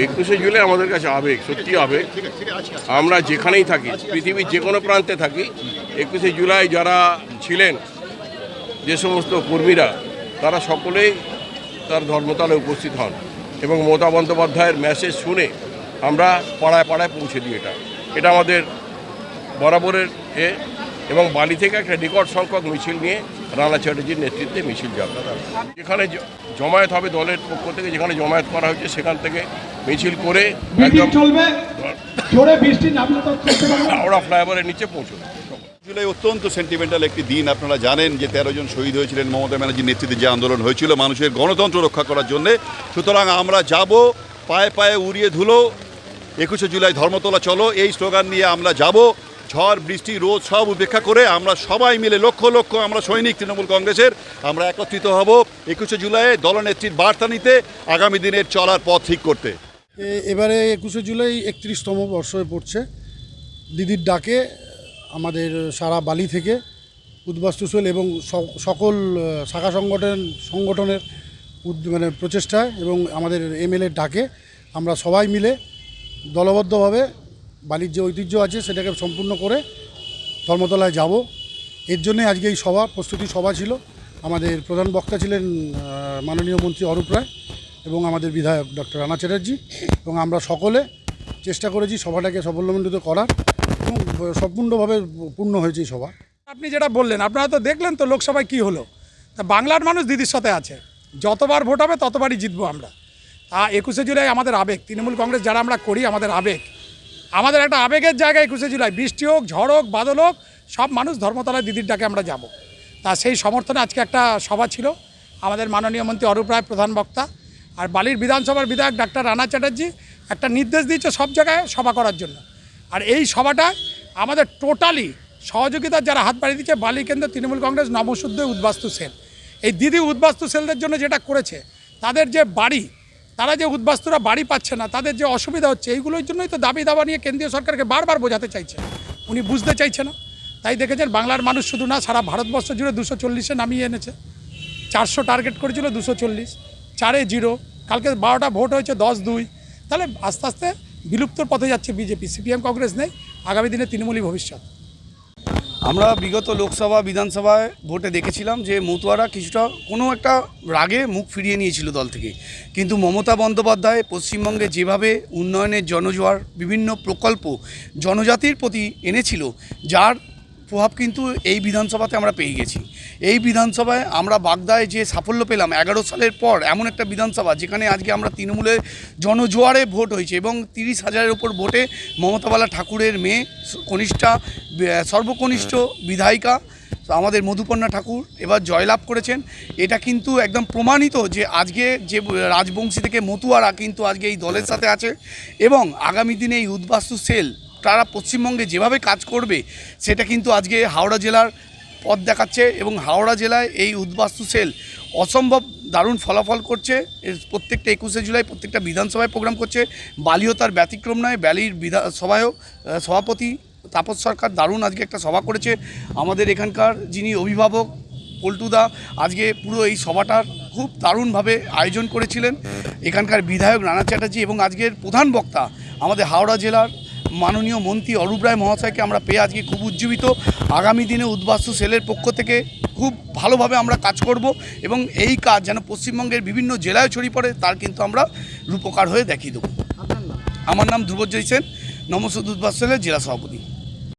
21শে জুলাই আমাদের কাছে আবেগ, সত্যি আবেগ। আমরা যেখানেই থাকি, পৃথিবীর যে কোনো প্রান্তে থাকি, 21শে জুলাই যারা ছিলেন, যে সমস্ত কর্মীরা, তারা সকলেই তার ধর্মতলে উপস্থিত হন এবং মমতা বন্দ্যোপাধ্যায়ের মেসেজ শুনে আমরা পাড়ায় পাড়ায় পৌঁছে দিই। এটা আমাদের বরাবরের এবং বালি থেকে একটা রেকর্ড সংখ্যক মিছিল নিয়ে রানা চ্যাটার্জির নেতৃত্বে মিছিল যাবে। যেখানে জমায়েত হবে দলের পক্ষ থেকে, যেখানে জমায়েত করা হয়েছে সেখান থেকে মিছিল করে একদম হাওড়া ফ্লাইওভারের নিচে পৌঁছবে। জুলাই অত্যন্ত সেন্টিমেন্টাল একটি দিন। আপনারা জানেন যে 13 জন শহীদ হয়েছিলেন মমতা ব্যানার্জির নেতৃত্বে যে আন্দোলন হয়েছিল মানুষের গণতন্ত্র রক্ষা করার জন্য। সুতরাং আমরা যাব পায়ে পায়ে উড়িয়ে ধুলো 21শে জুলাই ধর্মতলা চলো, এই স্লোগান নিয়ে আমরা যাব। ঝড় বৃষ্টি রোদ সব উপেক্ষা করে আমরা সবাই মিলে লক্ষ লক্ষ আমরা সৈনিক তৃণমূল কংগ্রেসের আমরা একত্রিত হব 21শে জুলাইয়ে দলনেত্রীর বার্তা নিতে, আগামী দিনের চলার পথ ঠিক করতে। এবারে 21শে জুলাই 31তম বর্ষ হয়ে পড়ছে। দিদির ডাকে আমাদের সারা বালি থেকে উদ্বাস্তু সেল এবং সকল শাখা সংগঠনের মানে প্রচেষ্টায় এবং আমাদের এমএলএর ডাকে আমরা সবাই মিলে দলবদ্ধভাবে বালির যে ঐতিহ্য আছে সেটাকে সম্পূর্ণ করে ধর্মতলায় যাব। এর জন্যে আজকে এই প্রস্তুতি সভা ছিল। আমাদের প্রধান বক্তা ছিলেন মাননীয় মন্ত্রী অরূপ রায় এবং আমাদের বিধায়ক ডক্টর রানা চ্যাটার্জি, এবং আমরা সকলে চেষ্টা করেছি সভাটাকে সাফল্যমণ্ডিত করার এবং সম্পূর্ণভাবে পূর্ণ হয়েছে এই সভা। আপনি যেটা বললেন, আপনারা তো দেখলেন তো লোকসভায় কি হলো। তা বাংলার মানুষ দিদির সাথে আছে, যতবার ভোট হবে ততবারই জিতবো আমরা। 21শে জুলাই আমাদের আবেগ, তৃণমূল কংগ্রেস যারা আমরা করি আমাদের আবেগ, আমাদের একটা আবেগের জায়গায় 21শে জুলাই বৃষ্টি হোক, ঝড় হোক, বাদল হোক, সব মানুষ ধর্মতলায় দিদির ডাকে আমরা যাব। তা সেই সমর্থনে আজকে একটা সভা ছিল। আমাদের মাননীয় মন্ত্রী অরূপ রায় প্রধান বক্তা, আর বালির বিধানসভার বিধায়ক ডাক্তার রানা চ্যাটার্জি একটা নির্দেশ দিয়েছে সব জায়গায় সভা করার জন্য। আর এই সভাটা আমাদের টোটালি সহযোগিতার যারা হাত বাড়িয়ে দিচ্ছে, বালি কেন্দ্র তৃণমূল কংগ্রেস নবশুদ্ধ উদ্বাস্তু সেল, এই দিদি উদ্বাস্তু সেলদের জন্য যেটা করেছে, তাদের যে বাড়ি, তারা যে উদ্বাস্তুরা বাড়ি পাচ্ছে না, তাদের যে অসুবিধা হচ্ছে, এইগুলোর জন্যই তো দাবি দাবা নিয়ে কেন্দ্রীয় সরকারকে বারবার বোঝাতে চাইছে, উনি বুঝতে চাইছে না। তাই দেখেছেন বাংলার মানুষ শুধু না, সারা ভারতবর্ষ জুড়ে 240-এ নামিয়ে এনেছে। 400 টার্গেট করেছিল, 240, 4-0। কালকে 12টা ভোট হয়েছে, 10-2। তাহলে আস্তে আস্তে বিলুপ্তর পথে যাচ্ছে বিজেপি, সিপিএম কংগ্রেস নেই, আগামী দিনে তৃণমূলই ভবিষ্যৎ। আমরা বিগত লোকসভা বিধানসভায় ভোটে দেখেছিলাম যে মতুয়ারা কিছুটা কোনো একটা রাগে মুখ ফিরিয়ে নিয়েছিল দল থেকে, কিন্তু মমতা বন্দ্যোপাধ্যায় পশ্চিমবঙ্গে যেভাবে উন্নয়নের জনজোয়ার, বিভিন্ন প্রকল্প জনজাতির প্রতি এনেছিল, যার প্রভাব কিন্তু এই বিধানসভাতে আমরা পেয়ে গেছি। এই বিধানসভায় আমরা বাগদায় যে সাফল্য পেলাম 11 সালের পর, এমন একটা বিধানসভা যেখানে আজকে আমরা তৃণমূলের জনজোয়ারে ভোট হয়েছে এবং 30,000-এর ওপর ভোটে মমতাবালা ঠাকুরের মেয়ে কনিষ্ঠা, সর্বকনিষ্ঠ বিধায়িকা আমাদের মধুপর্ণা ঠাকুর এবার জয়লাভ করেছেন। এটা কিন্তু একদম প্রমাণিত যে আজকে যে রাজবংশী থেকে মতুয়ারা কিন্তু আজকে এই দলের সাথে আছে এবং আগামী দিনে এই উদ্বাস্তু সেল তারা পশ্চিমবঙ্গে যেভাবে কাজ করবে সেটা কিন্তু আজকে হাওড়া জেলার পথ দেখাচ্ছে এবং হাওড়া জেলায় এই উদ্বাস্তু সেল অসম্ভব দারুণ ফলাফল করছে। প্রত্যেকটা 21শে জুলাই প্রত্যেকটা বিধানসভায় প্রোগ্রাম করছে, বালিও তার ব্যতিক্রম নয়। বালির সভায়ও সভাপতি তাপস সরকার দারুণ আজকে একটা সভা করেছে। আমাদের এখানকার যিনি অভিভাবক পল্টুদা আজকে পুরো এই সভাটার খুব দারুণভাবে আয়োজন করেছিলেন, এখানকার বিধায়ক রানা চ্যাটার্জি, এবং আজকের প্রধান বক্তা আমাদের হাওড়া জেলার মাননীয় মন্ত্রী অরূপ রায় মহাশয়কে আমরা পেয়ে আজকে খুব উজ্জীবিত। আগামী দিনে উদ্বাস্তু সেলের পক্ষ থেকে খুব ভালোভাবে আমরা কাজ করব এবং এই কাজ যেন পশ্চিমবঙ্গের বিভিন্ন জেলায় ছড়িয়ে পড়ে তার কিন্তু আমরা রূপকার হয়ে দেখিয়ে দেবো। আমার নাম ধ্রুবজয় সেন, নমস্কার উদ্বাস্তু সেলের জেলা সভাপতি।